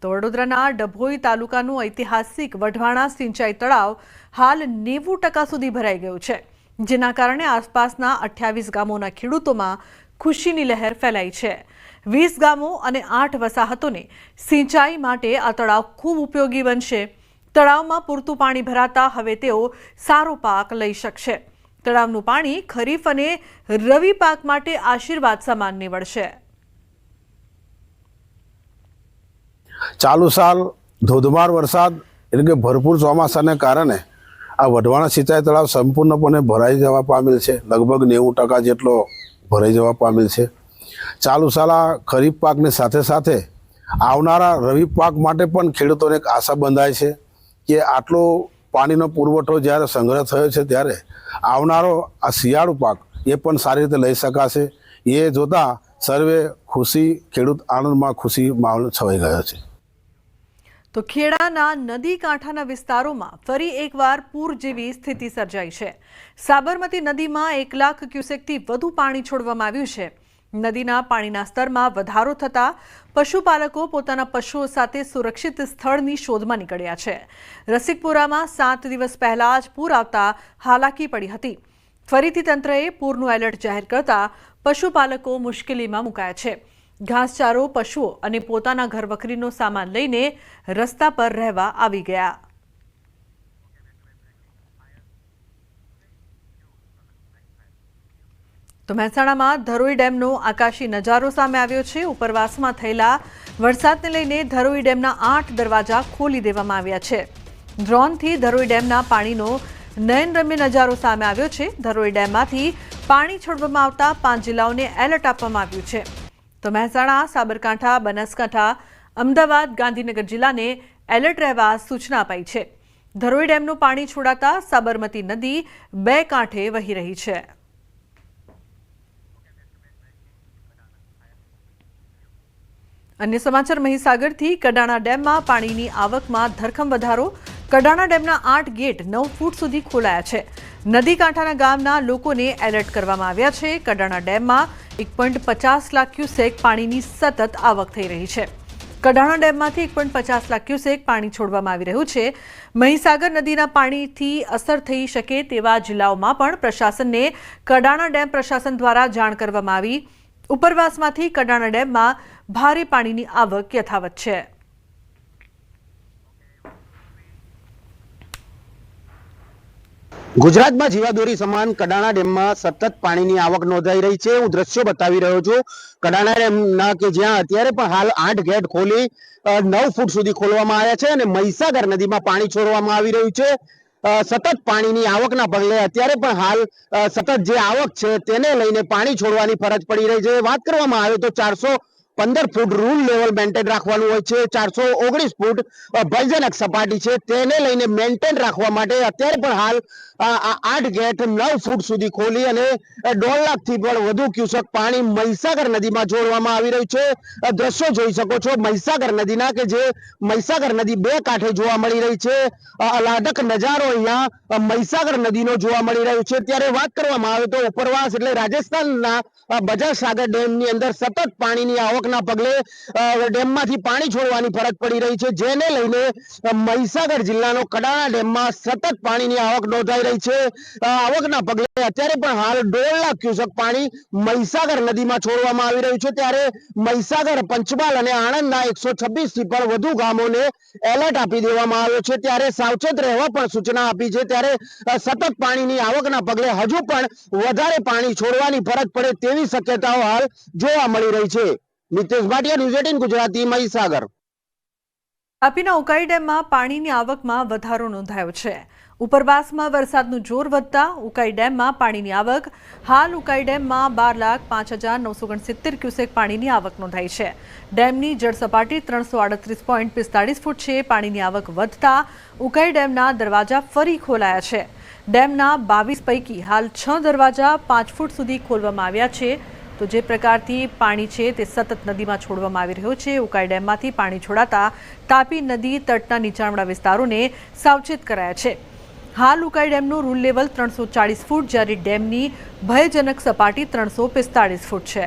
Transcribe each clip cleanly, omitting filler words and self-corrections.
તો વડોદરાના ડભોઈ તાલુકાનું ઐતિહાસિક વઢવાણા સિંચાઈ તળાવ હાલ 90% સુધી ભરાઈ ગયું છે, જેના કારણે આસપાસના 28 ગામોના ખેડૂતોમાં ખુશીની લહેર ફેલાઈ છે। 20 ગામો અને 8 વસાહતોને સિંચાઈ માટે આ તળાવ ખૂબ ઉપયોગી બનશે। તળાવમાં પૂરતું પાણી ભરાતા હવે તેઓ સારો પાક લઈ શકશે। તળાવનું પાણી ખરીફ અને રવિ પાક માટે આશીર્વાદ સમાન નીવડશે। ચાલુ સાલ ધોધમાર વરસાદ એટલે કે ભરપૂર ચોમાસાને કારણે આ વઢવાણા સિંચાઈ તળાવ સંપૂર્ણપણે ભરાઈ જવા પામેલ છે। લગભગ 90% જેટલો ભરાઈ જવા પામેલ છે। ચાલુ સાલ આ ખરીફ પાકની સાથે સાથે આવનારા રવિ પાક માટે પણ ખેડૂતોને એક આશા બંધાય છે કે આટલો પાણીનો પુરવઠો જ્યારે સંગ્રહ થયો છે ત્યારે આવનારો આ શિયાળુ પાક એ પણ સારી રીતે લઈ શકાશે। એ જોતા સર્વે ખુશી, ખેડૂત આનંદમાં ખુશી માહોલ છવાઈ ગયો છે। તો ખેડાના નદી કાંઠાના વિસ્તારોમાં ફરી એકવાર પૂર જેવી સ્થિતિ સર્જાઈ છે। સાબરમતી નદીમાં 1 લાખ ક્યુસેકથી વધુ પાણી છોડવામાં આવ્યું છે। નદીના પાણીના સ્તરમાં વધારો થતાં પશુપાલકો પોતાના પશુઓ સાથે સુરક્ષિત સ્થળની શોધમાં નીકળ્યા છે। રસિકપુરામાં 7 દિવસ પહેલા જ પૂર આવતા હાલાકી પડી હતી। ફરીથી તંત્રએ પૂરનું એલર્ટ જાહેર કરતા પશુપાલકો મુશ્કેલીમાં મુકાયા છે। ઘાસચારો, પશુઓ અને પોતાના ઘર વખરીનો સામાન લઈને રસ્તા પર રહેવા આવી ગયા। તો મહેસાણામાં ધરોઈ ડેમનો આકાશી નજારો સામે આવ્યો છે। ઉપરવાસમાં થયેલા વરસાદને લઈને ધરોઈ ડેમના 8 દરવાજા ખોલી દેવામાં આવ્યા છે। ડ્રોનથી ધરોઈ ડેમના પાણીનો નયનરમ્ય નજારો સામે આવ્યો છે। ધરોઈ ડેમમાંથી પાણી છોડવામાં આવતા 5 જિલ્લાઓને એલર્ટ આપવામાં આવ્યું છે। તો મહેસાણા, સાબરકાંઠા, બનાસકાંઠા, અમદાવાદ, ગાંધીનગર જિલ્લાને એલર્ટ રહેવા સૂચના અપાઈ છે। ધરોઈ ડેમનું પાણી છોડાતા સાબરમતી નદી 2 કાંઠે વહી રહી છે। અન્ય સમાચાર મહીસાગરથી કડાણા ડેમમાં પાણીની આવકમાં ધરખમ વધારો। કડાણા ડેમના 8 ગેટ 9 ફૂટ સુધી ખોલાયા છે। નદી કાંઠાના ગામના લોકોને એલર્ટ કરવામાં આવ્યા છે। કડાણા ડેમમાં 1.50 લાખ ક્યુસેક પાણીની સતત આવક થઈ રહી છે। કડાણા ડેમમાંથી 1.50 લાખ ક્યુસેક પાણી છોડવામાં આવી રહ્યું છે। મહીસાગર નદીના પાણીથી અસર થઈ શકે તેવા જિલ્લાઓમાં પણ પ્રશાસનને કડાણા ડેમ પ્રશાસન દ્વારા જાણ કરવામાં આવી। ઉપરવાસમાંથી કડાણા ડેમમાં ભારે પાણીની આવક યથાવત છે। ગુજરાતમાં જીવાદોરી સમાન કડાણા ડેમમાં સતત પાણીની આવક નોંધાઈ રહી છે। હું દ્રશ્યો બતાવી રહ્યો છું કડાણા ડેમના કે જ્યાં અત્યારે પણ હાલ 8 ગેટ ખોલી 9 ફૂટ સુધી ખોલવામાં આવ્યા છે અને મહીસાગર નદીમાં પાણી છોડવામાં આવી રહ્યું છે। સતત પાણીની આવકના પગલે અત્યારે પણ હાલ સતત જે આવક છે તેને લઈને પાણી છોડવાની ફરજ પડી રહી છે। વાત કરવામાં આવે તો 415 ફૂટ રૂલ લેવલ મેન્ટેન રાખવાનું હોય છે। 419 ફૂટ ભયજનક સપાટી છે તેને લઈને મેન્ટેન રાખવા માટે અત્યારે પણ હાલ 8 ગેટ 9 ફૂટ સુધી ખોલી અને 1.5 લાખથી પણ વધુ ક્યુસેક પાણી મહીસાગર નદીમાં છોડવામાં આવી રહ્યું છે। દ્રશ્યો જોઈ શકો છો મહીસાગર નદીના કે જે મહીસાગર નદી 2 કાંઠે જોવા મળી રહી છે। આહલાદક નજારો અહીંયા મહીસાગર નદીનો જોવા મળી રહ્યો છે। ત્યારે વાત કરવામાં આવે તો ઉપરવાસ એટલે રાજસ્થાનના બજાજ સાગર ડેમની અંદર સતત પાણીની આવકના પગલે ડેમમાંથી પાણી છોડવાની ફરજ પડી રહી છે, જેને લઈને મહીસાગર જિલ્લાનો કડાણા ડેમમાં સતત પાણીની આવક નોંધાઈ રહી છે। આવકના પગલે અત્યારે પણ હાલ 1.5 લાખ ક્યુસેક પાણી મહીસાગર નદીમાં છોડવામાં આવી રહ્યું છે। ત્યારે મહીસાગર, પંચમહાલ અને આણંદના 126 થી પણ વધુ ગામોને એલર્ટ આપી દેવામાં આવ્યો છે। ત્યારે સાવચેત રહેવા પણ સૂચના આપી છે। ત્યારે સતત પાણીની આવકના પગલે હજુ પણ વધારે પાણી છોડવાની ફરજ પડે તેવી શક્યતાઓ હાલ જોવા મળી રહી છે। નિતેશ ભાટિયા, ન્યૂઝ 18 ગુજરાતી, મહીસાગર। તાપીના ઉકાઈ ડેમમાં પાણીની આવકમાં વધારો નોંધાયો છે। ઉપરવાસમાં વરસાદનું જોર વધતા ઉકાઈ ડેમમાં પાણીની આવક હાલ ઉકાઈ ડેમમાં 12,05,969 ક્યુસેક પાણીની આવક નોંધાઈ છે। ડેમની જળ સપાટી 338.45 ફૂટ છે। પાણીની આવક વધતા ઉકાઈ ડેમના દરવાજા ફરી ખોલાયા છે। ડેમના 22 પૈકી હાલ 6 દરવાજા 5 ફૂટ સુધી ખોલવામાં આવ્યા છે। તો જે પ્રકારથી પાણી છે તે સતત નદીમાં છોડવામાં આવી રહ્યું છે। ઉકાઈ ડેમમાંથી પાણી છોડાતા તાપી નદી તટના નીચાણવાળા વિસ્તારોને સાવચેત કરાયા છે। હાલ ઉકાઈ ડેમનું રૂલ લેવલ 340 ફૂટ જ્યારે ડેમની ભયજનક સપાટી 345 ફૂટ છે।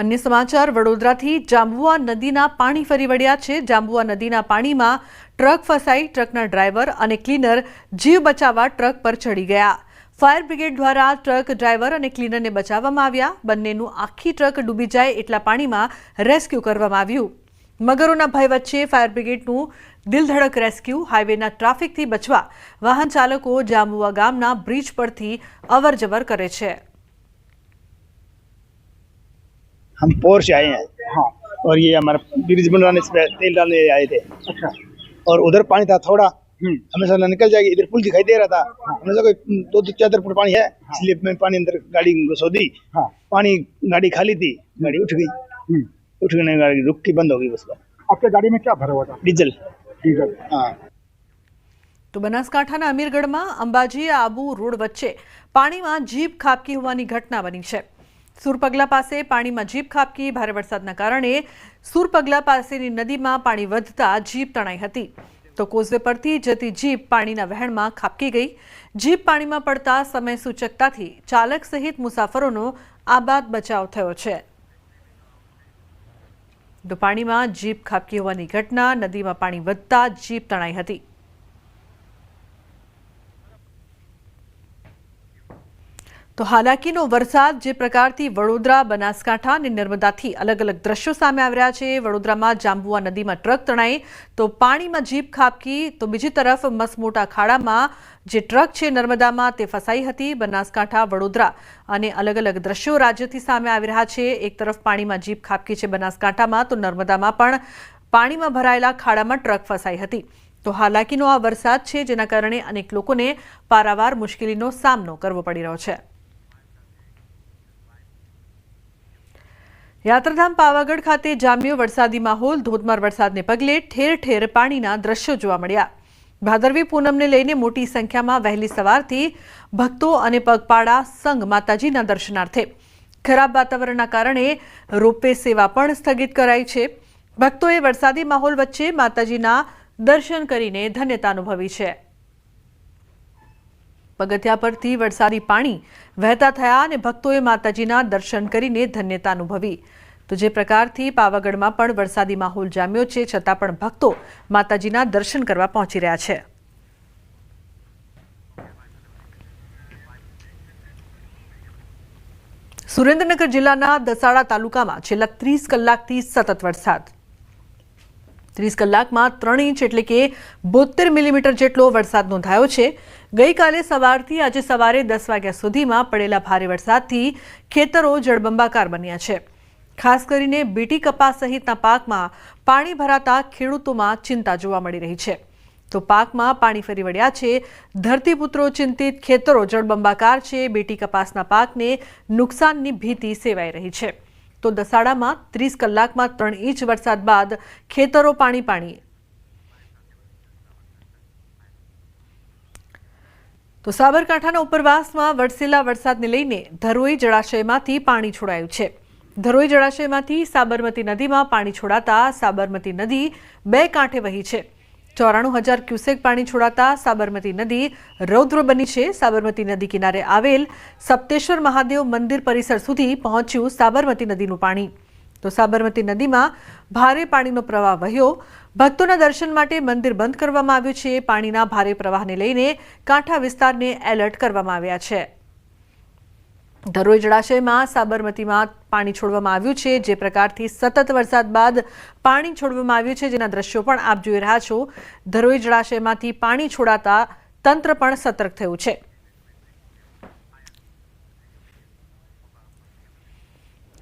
अन्य समाचार वडोदराथी जांबुआ नदीना पाणी फरी वळ्या छे। जांबुआ नदीना पाणीमां ट्रक फसाई ट्रकना ड्राइवर अने क्लीनर जीव बचाववा ट्रक पर चढ़ी गया। फायर ब्रिगेड द्वारा ट्रक ड्राइवर अने क्लीनरने बचाववामां આવ્યા। બંનેનું આખી ટ્રક ડૂબી જાય એટલા પાણીમાં રેસ્ક્યુ કરવામાં આવ્યું। મગરોના ભય વચ્ચે ફાયર બ્રિગેડનું દિલધડક રેસ્ક્યુ। હાઈવેના ટ્રાફિકથી બચવા વાહન ચાલકો જાંબુઆ ગામના બ્રિજ પરથી અવરજવર કરે છે। हम पोर से आए हैं। हाँ। और ये हमारा ब्रिज बनवाने से तेल डालने आए थे। अच्छा। और उधर पानी था थोड़ा, हमेशा निकल जाएगी। इधर पुल दिखाई दे रहा था। हाँ। हमेशा कोई 2-4 फुट पानी है। हाँ। इसलिए मैं पानी अंदर गाड़ी घुसो दी। हाँ। पानी गाड़ी खाली थी, गाड़ी उठ गई। उठ गई, गाड़ी रुक के बंद हो गई। उसका आपके गाड़ी में क्या भरा हुआ था? डीजल। डीजल। हाँ। तो बनासकांठाना अमीरगढ़मां अंबाजी आबू रोड वच्चे पाणीमां जीप खाबकी होवानी घटना बनी छे। सूरपगला पासे पाणीमां जीप खाबकी। भारे वरसादना कारणे सूरपगला पासेनी नदीमां पाणी વધતા जीप तणाई हती। तो कोઝવે परथी जती जीप पाणीना वહેણમાં ખાબકી गई। जीप पाणीमां पड़ता समय सूचकताथी चालक सहित मुसाफरोनो आबाद बचाव थयो छे। तो पाणीमां जीप खाबकी होवानी घटना। नदीमां पाणी વધતા जीप तणाई हती। तो हालाकीनो वरसाद जे प्रकारथी वडोदरा बनासकांठा अने नर्मदाथी अलग अलग दृश्यों सामे आवी रह्या छे। वडोदरामां जांबुआ नदीमां ट्रक तणाई तो पाणीमां जीप खाबकी। तो बीजी तरफ मसमोटा खाड़ामां जे ट्रक छे नर्मदामां ते फसाई हती। बनासकांठा वडोदरा अने अलग अलग दृश्यों राज्यथी सामे आवी रह्या छे। एक तरफ पाणीमां जीप खाबकी छे बनासकांठामां, तो नर्मदामां पण पाणीमां भरायेला खाड़ामां ट्रक फसाई हती। तो हालाकीनो आ वरसाद छे जेना कारणे अनेक लोकोने पारावार मुश्केलीनो सामनो करवो पड़ी रह्यो छे। यात्राधाम पावागढ़ खाते जाम्यो वरसादी माहोल। धोधमार वरसादने पगले ठेर ठेर पाणीना दृश्यो जोवा मळ्या। भादरवी पूनમને લઈને મોટી સંખ્યામાં વહેલી સવારથી ભક્તો અને પગપાળા સંઘ માતાજીના દર્શનાર્થે। ખરાબ વાતાવરણના કારણે રોપવે સેવા પણ સ્થગિત કરાઈ છે। ભક્તોએ વરસાદી માહોલ વચ્ચે માતાજીના દર્શન કરીને ધન્યતા અનુભવી છે। પગથિયા પરથી વરસાદી પાણી વહેતા થયા અને ભક્તોએ માતાજીના દર્શન કરીને ધન્યતા અનુભવી। તો જે પ્રકારથી પાવાગઢમાં પણ વરસાદી માહોલ જામ્યો છે, છતાં પણ ભક્તો માતાજીના દર્શન કરવા પહોંચી રહ્યા છે। સુરેન્દ્રનગર જિલ્લાના દસાડા તાલુકામાં છેલ્લા 30 કલાકથી સતત વરસાદ। 30 કલાકમાં 3 ઇંચ એટલે કે 72 મિલીમીટર જેટલો વરસાદ નોંધાયો છે। ગઈકાલે સવારથી આજે સવારે 10 વાગ્યા સુધીમાં પડેલા ભારે વરસાદથી ખેતરો જળબંબાકાર બન્યા છે। ખાસ કરીને બીટી કપાસ સહિતના પાકમાં પાણી ભરાતા ખેડૂતોમાં ચિંતા જોવા મળી રહી છે। તો પાકમાં પાણી ફરી વળ્યા છે। ધરતીપુત્રો ચિંતિત, ખેતરો જળબંબાકાર છે। બીટી કપાસના પાકને નુકસાનની ભીતિ સેવાઈ રહી છે। तो दसाड़ामां 30 कलाकमां 3 इंच वरसाद बाद खेतरो पाणी पाणी। तो साबरकांठाना उपरवासमां वरसेला वरसादने लईने धरोई जळाशयमांथी पाणी छोडायुं छे। धरोई जळाशयमांथी साबरमती नदीमां पाणी छोडाता साबरमती नदी 2 कांठे वही छे। 94,000 क्यूसेक पाणी छोड़ाता साबरमती नदी रौद्र बनी है। साबरमती नदी किनारे आवेल सप्तेश्वर महादेव मंदिर परिसर सुधी पहोंच्યું साबरमती नदीનું पाणी। तो साबरमती नदी में भारे पाणीनो प्रवाह वह्यो। भक्तों दर्शन माटे मंदिर बंद करवामां आव्युं छे। पाणीना भारे प्रवाहने लईने कांठा विस्तारने एलर्ट करवामां आव्या छे। धरोई जळाशयमां साबरमतीमां पाणी छोड़वामां आव्युं छे। जे प्रकारथी सतत वरसाद बाद पाणी छोड़वामां आव्युं छे, जेना दृश्यो पण आप जोई रह्या छो। धरोई जळाशयमांथी पाणी छोड़ाता तंत्र पण सतर्क थयुं छे।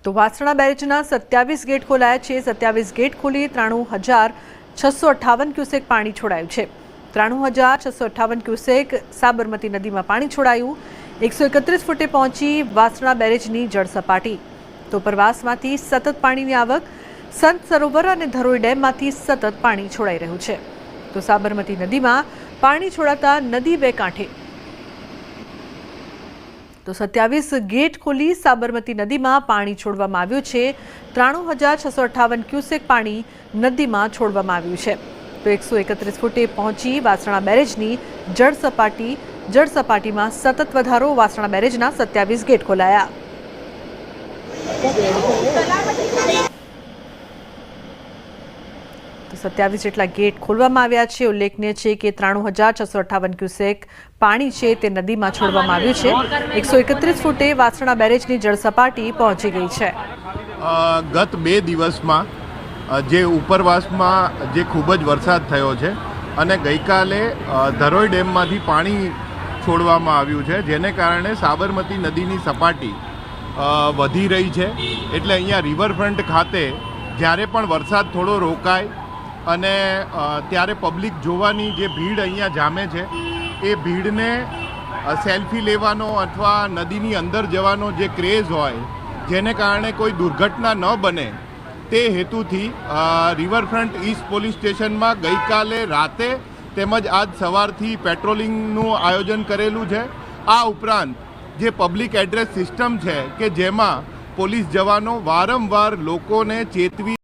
तो वासणा बेरेजना 27 गेट खोलाया छे। 27 गेट खोली 93,658 क्यूसेक पाणी छोड़ायुं छे। 93,658 क्यूसेक साबरमती नदीमां पाणी छोड़ायुं। 131 फूटे पहोंची वासणा बेरेजनी जળ સપાટી। तो ઉપરવાસમાંથી સતત પાણીની આવક। સંત સરોવર અને ધરોઈ ડેમમાંથી સતત પાણી છોડાઈ રહ્યું છે। તો સાબરમતી નદીમાં પાણી છોડાતા નદી 2 કાંઠે। તો 27 गेट खोली साबरमती नदीमां पाणी छोड़वामां આવ્યું છે। 93,658 क्यूसेक पाणी नदीमां छोड़वामां આવ્યું છે। तो 131 फूटे पहोंची वासणा बेरेजनी जળ સપાટી। जળ સપાટીમાં સતત વધારો। વાસણા બેરેજના 27 गेट ખોલાયા। તો 27 જેટલા ગેટ ખોલવામાં આવ્યા છે. ઉલ્લેખનીય છે કે 93,658 ક્યુસેક પાણી છે તે નદીમાં છોડવામાં આવ્યું છે. 131 ફૂટે વાસણા બેરેજની જળ સપાટી પહોંચી ગઈ છે. ગત 2 દિવસમાં જે ઉપરવાસમાં જે ખૂબ જ વરસાદ થયો છે અને ગઈકાલે ધરોઈ ડેમમાંથી પાણી છોડવામાં આવ્યું છે, જેને કારણે સાબરમતી નદીની સપાટી વધી રહી છે. એટલે અહીંયા રિવરફ્રન્ટ ખાતે જ્યારે પણ વરસાદ થોડો રોકાય અને ત્યારે પબ્લિક જોવાની જે ભીડ અહીંયા જામે છે, એ ભીડને સેલ્ફી લેવાનો અથવા નદીની અંદર જવાનો જે ક્રેઝ હોય, જેને કારણે કોઈ દુર્ઘટના ન બને તે હેતુથી રિવરફ્રન્ટ ઈસ્ટ પોલીસ સ્ટેશનમાં ગઈકાલે રાતે તેમજ આજ સવારથી પેટ્રોલિંગનું આયોજન કરેલું છે. આ ઉપરાંત જે પબ્લિક એડ્રેસ સિસ્ટમ છે કે જેમાં પોલીસ જવાનો વારંવાર લોકોને ચેતવી